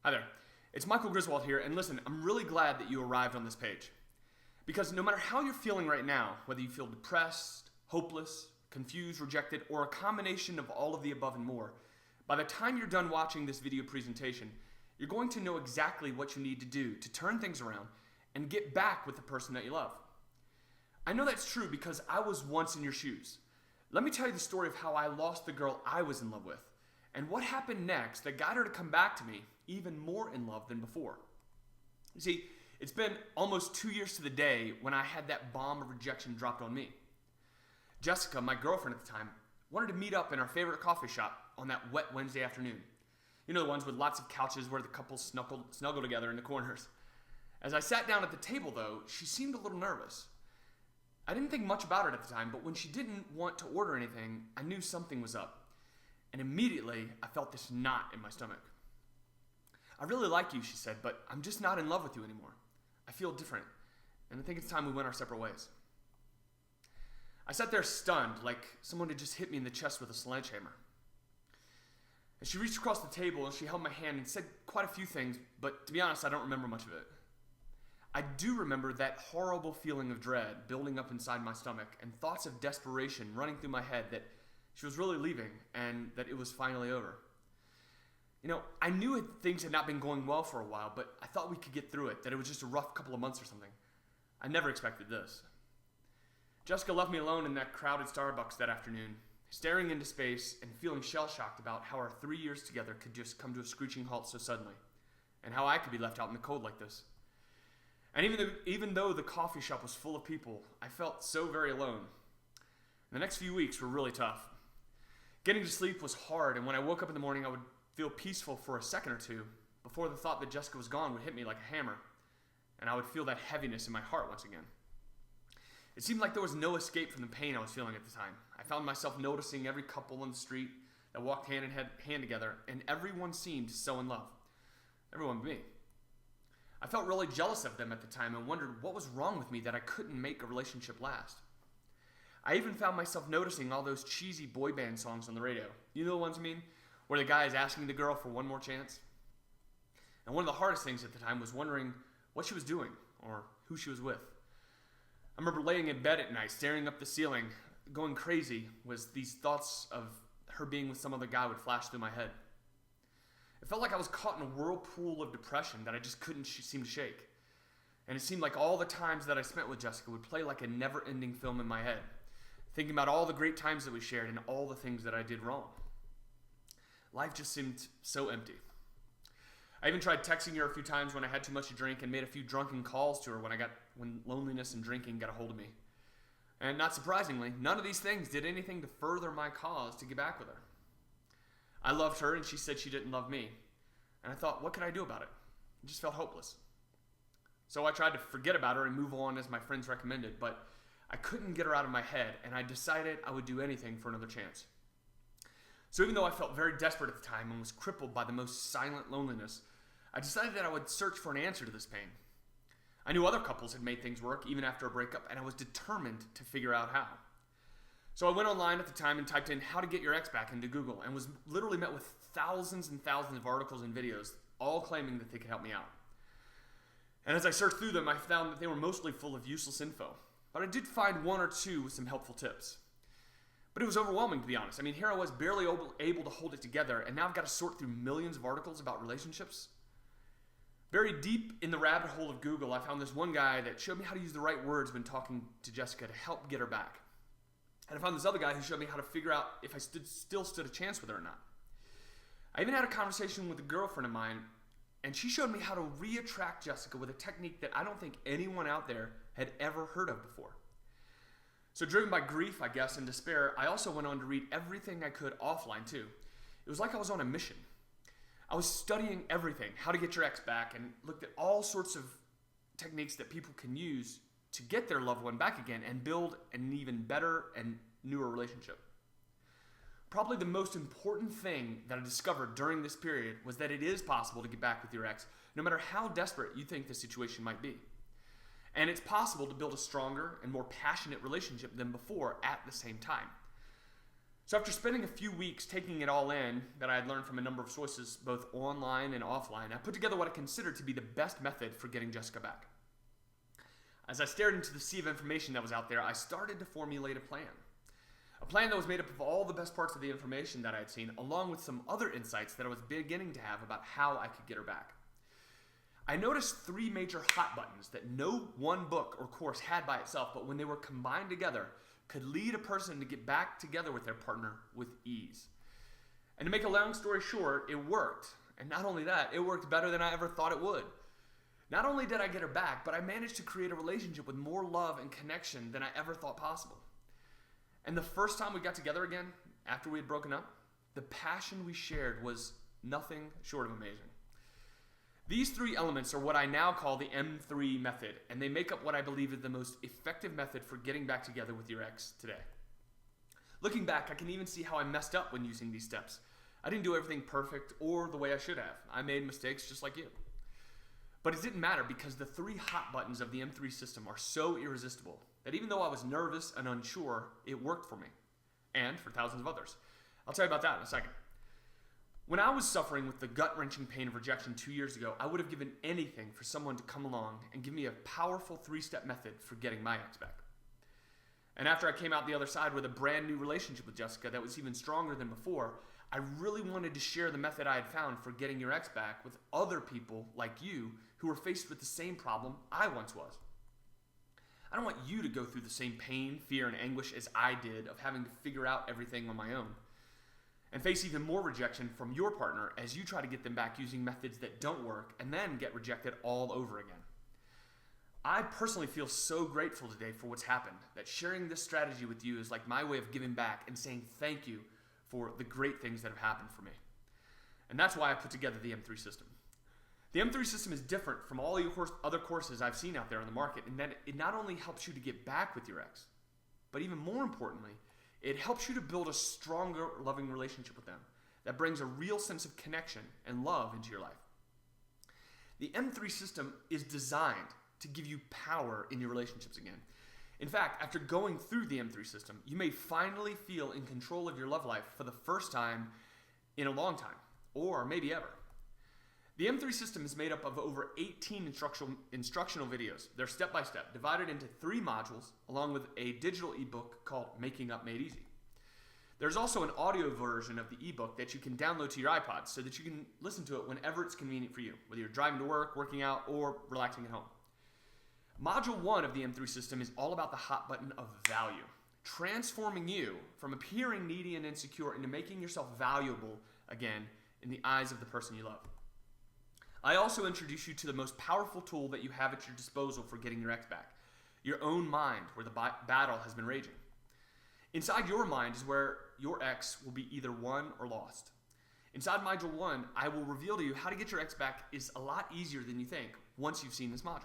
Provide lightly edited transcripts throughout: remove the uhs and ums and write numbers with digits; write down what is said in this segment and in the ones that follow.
Hi there, it's Michael Griswold here, and listen, I'm really glad that you arrived on this page. Because no matter how you're feeling right now, whether you feel depressed, hopeless, confused, rejected, or a combination of all of the above and more, by the time you're done watching this video presentation, you're going to know exactly what you need to do to turn things around and get back with the person that you love. I know that's true because I was once in your shoes. Let me tell you the story of how I lost the girl I was in love with, and what happened next that got her to come back to me even more in love than before. You see, it's been almost 2 years to the day when I had that bomb of rejection dropped on me. Jessica, my girlfriend at the time, wanted to meet up in our favorite coffee shop on that wet Wednesday afternoon. You know, the ones with lots of couches where the couples snuggle together in the corners. As I sat down at the table, though, she seemed a little nervous. I didn't think much about it at the time, but when she didn't want to order anything, I knew something was up. And immediately, I felt this knot in my stomach. "I really like you," she said, "but I'm just not in love with you anymore. I feel different, and I think it's time we went our separate ways." I sat there stunned, like someone had just hit me in the chest with a sledgehammer. And she reached across the table and she held my hand and said quite a few things, but to be honest, I don't remember much of it. I do remember that horrible feeling of dread building up inside my stomach and thoughts of desperation running through my head that she was really leaving and that it was finally over. You know, I knew things had not been going well for a while, but I thought we could get through it, that it was just a rough couple of months or something. I never expected this. Jessica left me alone in that crowded Starbucks that afternoon, staring into space and feeling shell-shocked about how our 3 years together could just come to a screeching halt so suddenly, and how I could be left out in the cold like this. And even though the coffee shop was full of people, I felt so very alone. The next few weeks were really tough. Getting to sleep was hard, and when I woke up in the morning, I would feel peaceful for a second or two before the thought that Jessica was gone would hit me like a hammer, and I would feel that heaviness in my heart once again. It seemed like there was no escape from the pain I was feeling at the time. I found myself noticing every couple on the street that walked hand in hand together, and everyone seemed so in love. Everyone but me. I felt really jealous of them at the time and wondered what was wrong with me that I couldn't make a relationship last. I even found myself noticing all those cheesy boy band songs on the radio. You know the ones I mean? Where the guy is asking the girl for one more chance. And one of the hardest things at the time was wondering what she was doing or who she was with. I remember laying in bed at night, staring up the ceiling, going crazy, was these thoughts of her being with some other guy would flash through my head. It felt like I was caught in a whirlpool of depression that I just couldn't seem to shake. And it seemed like all the times that I spent with Jessica would play like a never-ending film in my head, thinking about all the great times that we shared and all the things that I did wrong. Life just seemed so empty. I even tried texting her a few times when I had too much to drink and made a few drunken calls to her when loneliness and drinking got a hold of me. And not surprisingly, none of these things did anything to further my cause to get back with her. I loved her and she said she didn't love me. And I thought, what could I do about it? It just felt hopeless. So I tried to forget about her and move on as my friends recommended, but I couldn't get her out of my head, and I decided I would do anything for another chance. So even though I felt very desperate at the time and was crippled by the most silent loneliness, I decided that I would search for an answer to this pain. I knew other couples had made things work even after a breakup, and I was determined to figure out how. So I went online at the time and typed in "how to get your ex back" into Google and was literally met with thousands and thousands of articles and videos, all claiming that they could help me out. And as I searched through them, I found that they were mostly full of useless info. But I did find one or two with some helpful tips. But it was overwhelming, to be honest. I mean, here I was barely able to hold it together, and now I've got to sort through millions of articles about relationships. Buried deep in the rabbit hole of Google, I found this one guy that showed me how to use the right words when talking to Jessica to help get her back. And I found this other guy who showed me how to figure out if I still stood a chance with her or not. I even had a conversation with a girlfriend of mine, and she showed me how to re-attract Jessica with a technique that I don't think anyone out there had ever heard of before. So driven by grief, I guess, and despair, I also went on to read everything I could offline too. It was like I was on a mission. I was studying everything, how to get your ex back, and looked at all sorts of techniques that people can use to get their loved one back again and build an even better and newer relationship. Probably the most important thing that I discovered during this period was that it is possible to get back with your ex, no matter how desperate you think the situation might be. And it's possible to build a stronger and more passionate relationship than before at the same time. So after spending a few weeks taking it all in that I had learned from a number of sources, both online and offline, I put together what I considered to be the best method for getting Jessica back. As I stared into the sea of information that was out there, I started to formulate a plan. A plan that was made up of all the best parts of the information that I had seen, along with some other insights that I was beginning to have about how I could get her back. I noticed 3 major hot buttons that no one book or course had by itself, but when they were combined together, could lead a person to get back together with their partner with ease. And to make a long story short, it worked. And not only that, it worked better than I ever thought it would. Not only did I get her back, but I managed to create a relationship with more love and connection than I ever thought possible. And the first time we got together again, after we had broken up, the passion we shared was nothing short of amazing. These 3 elements are what I now call the M3 method, and they make up what I believe is the most effective method for getting back together with your ex today. Looking back, I can even see how I messed up when using these steps. I didn't do everything perfect or the way I should have. I made mistakes just like you. But it didn't matter because the 3 hot buttons of the M3 system are so irresistible that even though I was nervous and unsure, it worked for me and for thousands of others. I'll tell you about that in a second. When I was suffering with the gut-wrenching pain of rejection 2 years ago, I would have given anything for someone to come along and give me a powerful 3-step method for getting my ex back. And after I came out the other side with a brand new relationship with Jessica that was even stronger than before, I really wanted to share the method I had found for getting your ex back with other people like you who were faced with the same problem I once was. I don't want you to go through the same pain, fear, and anguish as I did of having to figure out everything on my own, and face even more rejection from your partner as you try to get them back using methods that don't work and then get rejected all over again. I personally feel so grateful today for what's happened that sharing this strategy with you is like my way of giving back and saying thank you for the great things that have happened for me. And that's why I put together the M3 system. The M3 system is different from all the other courses I've seen out there on the market in that it not only helps you to get back with your ex, but even more importantly, it helps you to build a stronger, loving relationship with them that brings a real sense of connection and love into your life. The M3 system is designed to give you power in your relationships again. In fact, after going through the M3 system, you may finally feel in control of your love life for the first time in a long time, or maybe ever. The M3 system is made up of over 18 instructional videos. They're step-by-step, divided into 3 modules, along with a digital ebook called Making Up Made Easy. There's also an audio version of the ebook that you can download to your iPod so that you can listen to it whenever it's convenient for you, whether you're driving to work, working out, or relaxing at home. Module 1 of the M3 system is all about the hot button of value, transforming you from appearing needy and insecure into making yourself valuable again in the eyes of the person you love. I also introduce you to the most powerful tool that you have at your disposal for getting your ex back, your own mind, where the battle has been raging. Inside your mind is where your ex will be either won or lost. Inside Module 1, I will reveal to you how to get your ex back is a lot easier than you think once you've seen this module.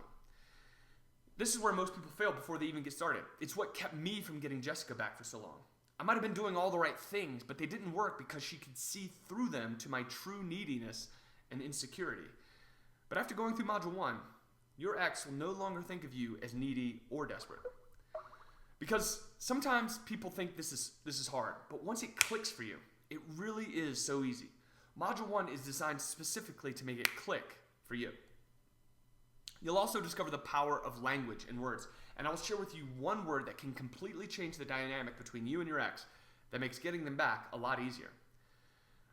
This is where most people fail before they even get started. It's what kept me from getting Jessica back for so long. I might have been doing all the right things, but they didn't work because she could see through them to my true neediness and insecurity. But after going through Module 1, your ex will no longer think of you as needy or desperate. Because sometimes people think this is hard, but once it clicks for you, it really is so easy. Module 1 is designed specifically to make it click for you. You'll also discover the power of language and words, and I'll share with you one word that can completely change the dynamic between you and your ex that makes getting them back a lot easier.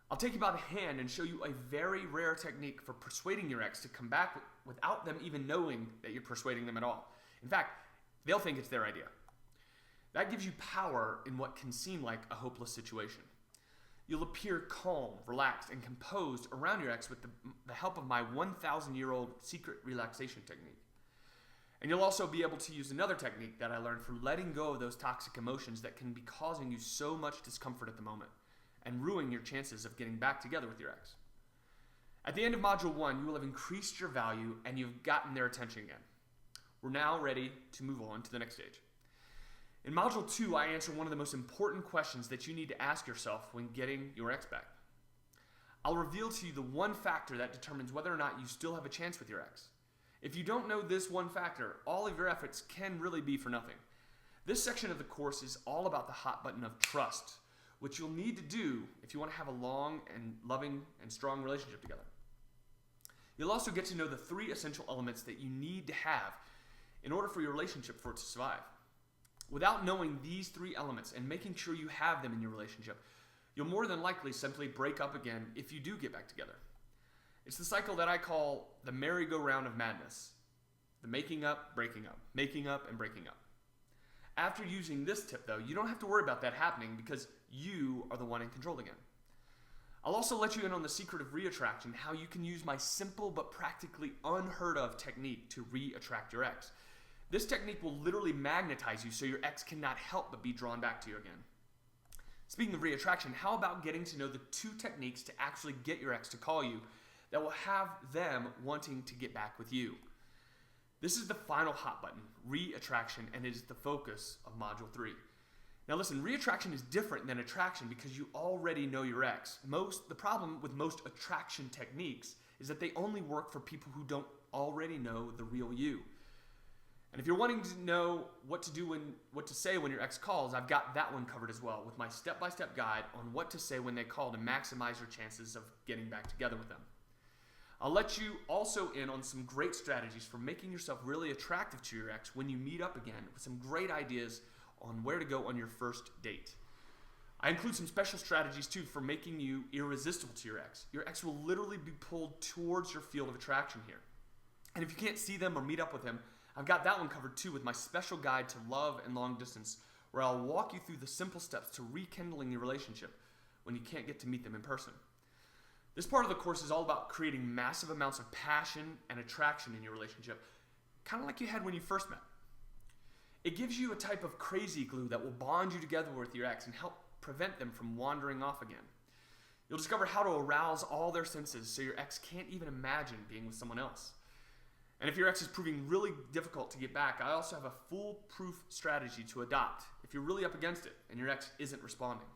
I'll take you by the hand and show you a very rare technique for persuading your ex to come back without them even knowing that you're persuading them at all. In fact, they'll think it's their idea. That gives you power in what can seem like a hopeless situation. You'll appear calm, relaxed, and composed around your ex with the help of my 1,000-year-old secret relaxation technique. And you'll also be able to use another technique that I learned for letting go of those toxic emotions that can be causing you so much discomfort at the moment and ruining your chances of getting back together with your ex. At the end of Module 1, you will have increased your value and you've gotten their attention again. We're now ready to move on to the next stage. In Module 2, I answer one of the most important questions that you need to ask yourself when getting your ex back. I'll reveal to you the one factor that determines whether or not you still have a chance with your ex. If you don't know this one factor, all of your efforts can really be for nothing. This section of the course is all about the hot button of trust, which you'll need to do if you want to have a long and loving and strong relationship together. You'll also get to know the 3 essential elements that you need to have in order for your relationship to survive. Without knowing these 3 elements and making sure you have them in your relationship, you'll more than likely simply break up again if you do get back together. It's the cycle that I call the merry-go-round of madness. The making up, breaking up, making up, and breaking up. After using this tip, though, you don't have to worry about that happening because you are the one in control again. I'll also let you in on the secret of reattraction, how you can use my simple but practically unheard of technique to re-attract your ex. This technique will literally magnetize you so your ex cannot help but be drawn back to you again. Speaking of reattraction, how about getting to know the 2 techniques to actually get your ex to call you that will have them wanting to get back with you? This is the final hot button, reattraction, and it is the focus of Module 3. Now listen, reattraction is different than attraction because you already know your ex. The problem with most attraction techniques is that they only work for people who don't already know the real you. And if you're wanting to know what to say when your ex calls, I've got that one covered as well with my step-by-step guide on what to say when they call to maximize your chances of getting back together with them. I'll let you also in on some great strategies for making yourself really attractive to your ex when you meet up again, with some great ideas on where to go on your first date. I include some special strategies too for making you irresistible to your ex. Your ex will literally be pulled towards your field of attraction here. And if you can't see them or meet up with them, I've got that one covered too with my special guide to love and long distance, where I'll walk you through the simple steps to rekindling your relationship when you can't get to meet them in person. This part of the course is all about creating massive amounts of passion and attraction in your relationship, kind of like you had when you first met. It gives you a type of crazy glue that will bond you together with your ex and help prevent them from wandering off again. You'll discover how to arouse all their senses so your ex can't even imagine being with someone else. And if your ex is proving really difficult to get back, I also have a foolproof strategy to adopt if you're really up against it and your ex isn't responding.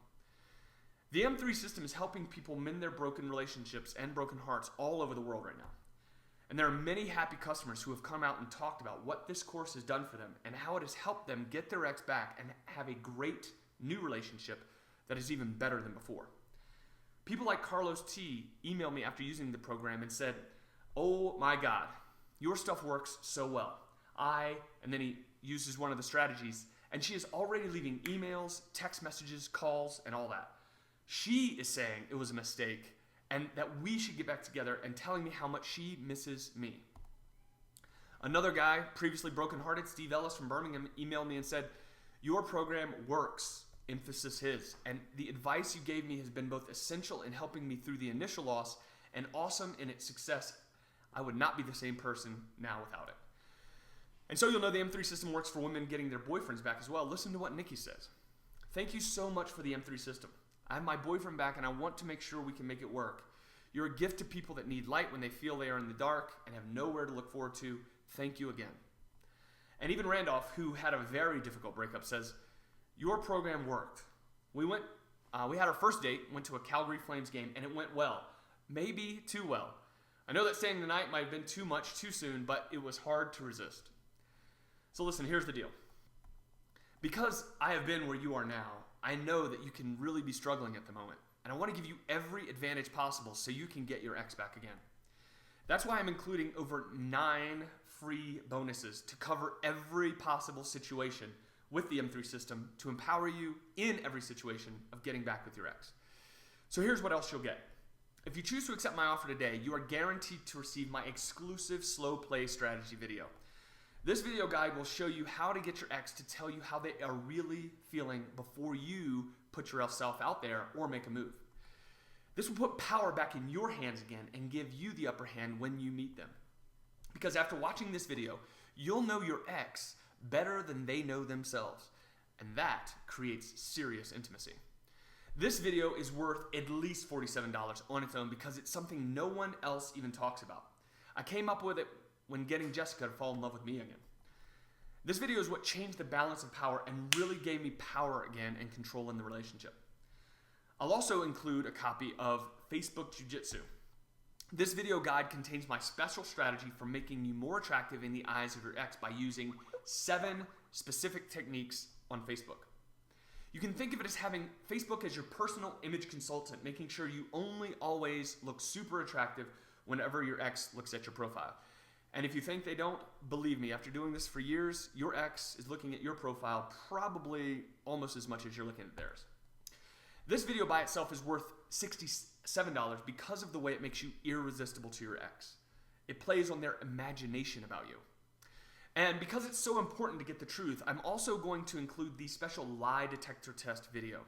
The M3 system is helping people mend their broken relationships and broken hearts all over the world right now. And there are many happy customers who have come out and talked about what this course has done for them and how it has helped them get their ex back and have a great new relationship that is even better than before. People like Carlos T. emailed me after using the program and said, "Oh my God, your stuff works so well. And then he uses one of the strategies, and she is already leaving emails, text messages, calls, and all that. She is saying it was a mistake and that we should get back together and telling me how much she misses me." Another guy, previously brokenhearted, Steve Ellis from Birmingham, emailed me and said, "Your program works," emphasis his, "and the advice you gave me has been both essential in helping me through the initial loss and awesome in its success. I would not be the same person now without it." And so you'll know the M3 system works for women getting their boyfriends back as well. Listen to what Nikki says. "Thank you so much for the M3 system. I have my boyfriend back and I want to make sure we can make it work. You're a gift to people that need light when they feel they are in the dark and have nowhere to look forward to. Thank you again." And even Randolph, who had a very difficult breakup, says, "Your program worked. We had our first date, went to a Calgary Flames game, and it went well. Maybe too well. I know that staying the night might have been too much too soon, but it was hard to resist." So listen, here's the deal. Because I have been where you are now, I know that you can really be struggling at the moment, and I want to give you every advantage possible so you can get your ex back again. That's why I'm including over 9 free bonuses to cover every possible situation with the M3 system to empower you in every situation of getting back with your ex. So here's what else you'll get. If you choose to accept my offer today, you are guaranteed to receive my exclusive slow play strategy video. This video guide will show you how to get your ex to tell you how they are really feeling before you put yourself out there or make a move. This will put power back in your hands again and give you the upper hand when you meet them. Because after watching this video, you'll know your ex better than they know themselves, and that creates serious intimacy. This video is worth at least $47 on its own because it's something no one else even talks about. I came up with it when getting Jessica to fall in love with me again. This video is what changed the balance of power and really gave me power again and control in the relationship. I'll also include a copy of Facebook Jiu-Jitsu. This video guide contains my special strategy for making you more attractive in the eyes of your ex by using 7 specific techniques on Facebook. You can think of it as having Facebook as your personal image consultant, making sure you only always look super attractive whenever your ex looks at your profile. And if you think they don't, believe me, after doing this for years, your ex is looking at your profile probably almost as much as you're looking at theirs. This video by itself is worth $67 because of the way it makes you irresistible to your ex. It plays on their imagination about you. And because it's so important to get the truth, I'm also going to include the special lie detector test video.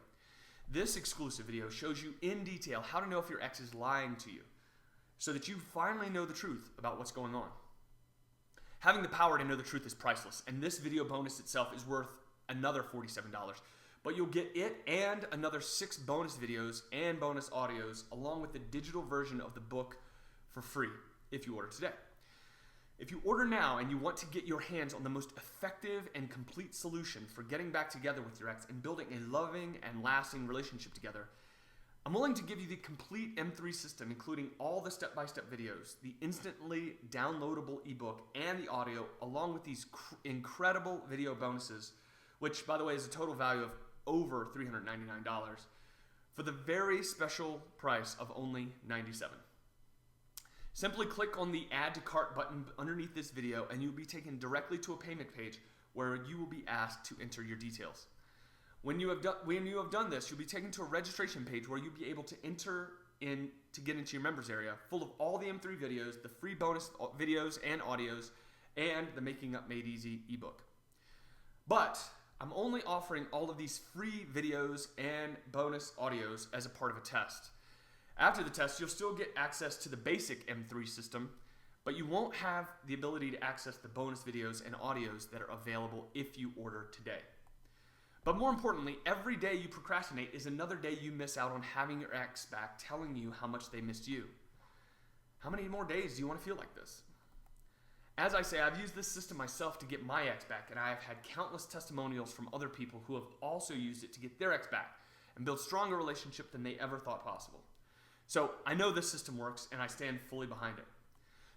This exclusive video shows you in detail how to know if your ex is lying to you, so that you finally know the truth about what's going on. Having the power to know the truth is priceless, and this video bonus itself is worth another $47. But you'll get it and another 6 bonus videos and bonus audios along with the digital version of the book for free if you order today. If you order now and you want to get your hands on the most effective and complete solution for getting back together with your ex and building a loving and lasting relationship together, I'm willing to give you the complete M3 system, including all the step-by-step videos, the instantly downloadable ebook, and the audio, along with these incredible video bonuses, which, by the way, is a total value of over $399, for the very special price of only $97. Simply click on the Add to Cart button underneath this video and you'll be taken directly to a payment page where you will be asked to enter your details. When you have done this, you'll be taken to a registration page where you'll be able to enter in to get into your members area, full of all the M3 videos, the free bonus videos and audios, and the Making Up Made Easy ebook. But I'm only offering all of these free videos and bonus audios as a part of a test. After the test, you'll still get access to the basic M3 system, but you won't have the ability to access the bonus videos and audios that are available if you order today. But more importantly, every day you procrastinate is another day you miss out on having your ex back telling you how much they missed you. How many more days do you want to feel like this? As I say, I've used this system myself to get my ex back, and I have had countless testimonials from other people who have also used it to get their ex back and build stronger relationship than they ever thought possible. So I know this system works, and I stand fully behind it.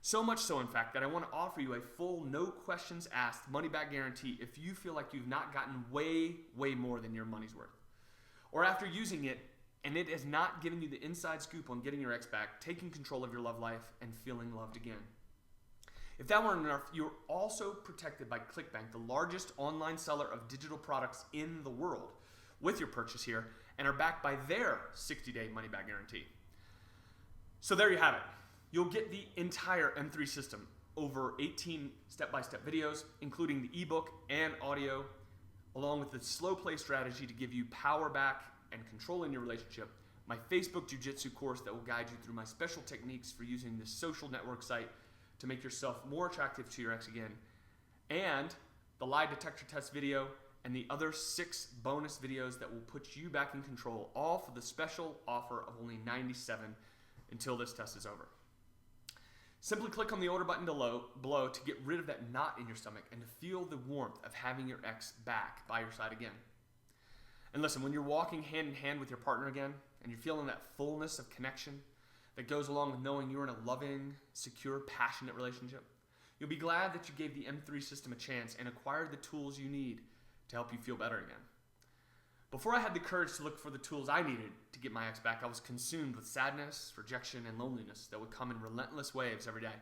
So much so, in fact, that I want to offer you a full, no questions asked, money-back guarantee if you feel like you've not gotten way, way more than your money's worth. Or after using it, and it has not given you the inside scoop on getting your ex back, taking control of your love life, and feeling loved again. If that weren't enough, you're also protected by ClickBank, the largest online seller of digital products in the world, with your purchase here, and are backed by their 60-day money-back guarantee. So there you have it. You'll get the entire M3 system, over 18 step-by-step videos, including the ebook and audio, along with the slow play strategy to give you power back and control in your relationship, my Facebook Jiu-Jitsu course that will guide you through my special techniques for using this social network site to make yourself more attractive to your ex again, and the lie detector test video, and the other 6 bonus videos that will put you back in control, all for the special offer of only $97 until this test is over. Simply click on the order button below to get rid of that knot in your stomach and to feel the warmth of having your ex back by your side again. And listen, when you're walking hand in hand with your partner again and you're feeling that fullness of connection that goes along with knowing you're in a loving, secure, passionate relationship, you'll be glad that you gave the M3 system a chance and acquired the tools you need to help you feel better again. Before I had the courage to look for the tools I needed to get my ex back, I was consumed with sadness, rejection, and loneliness that would come in relentless waves every day.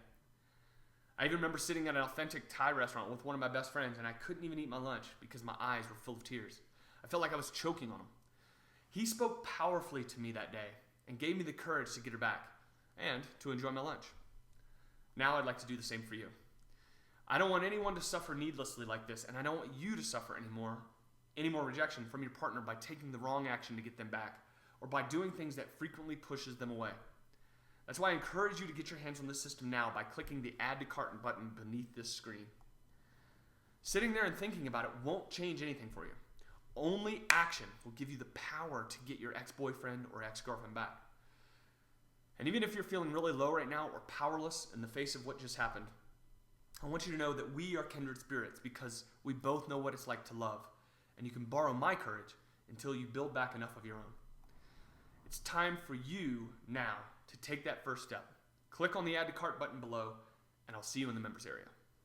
I even remember sitting at an authentic Thai restaurant with one of my best friends, and I couldn't even eat my lunch because my eyes were full of tears. I felt like I was choking on him. He spoke powerfully to me that day and gave me the courage to get her back and to enjoy my lunch. Now I'd like to do the same for you. I don't want anyone to suffer needlessly like this, and I don't want you to suffer any more rejection from your partner by taking the wrong action to get them back, or by doing things that frequently pushes them away. That's why I encourage you to get your hands on this system now by clicking the Add to Cart button beneath this screen. Sitting there and thinking about it won't change anything for you. Only action will give you the power to get your ex-boyfriend or ex-girlfriend back. And even if you're feeling really low right now or powerless in the face of what just happened, I want you to know that we are kindred spirits because we both know what it's like to love. And you can borrow my courage until you build back enough of your own. It's time for you now to take that first step. Click on the Add to Cart button below, and I'll see you in the members area.